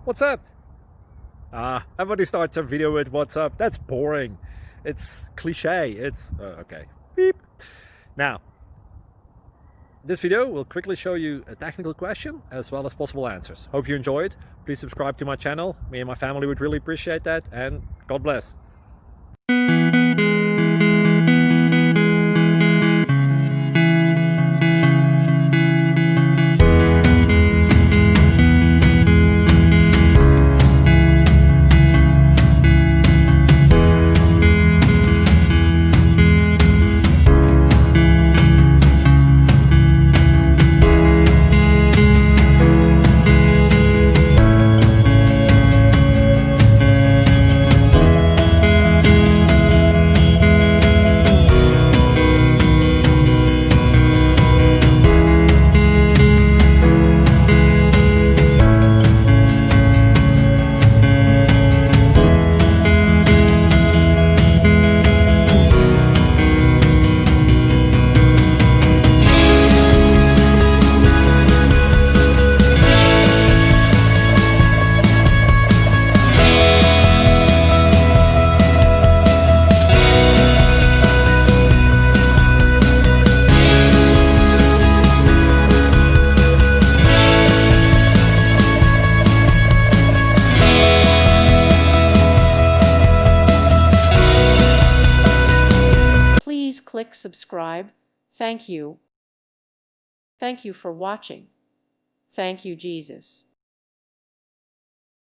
What's up? Everybody starts a video with what's up. That's boring. It's cliche. It's okay. Beep. Now, this video will quickly show you a technical question as well as possible answers. Hope you enjoyed. Please subscribe to my channel. Me and my family would really appreciate that, and God bless. Please click subscribe. Thank you. Thank you for watching. Thank you, Jesus.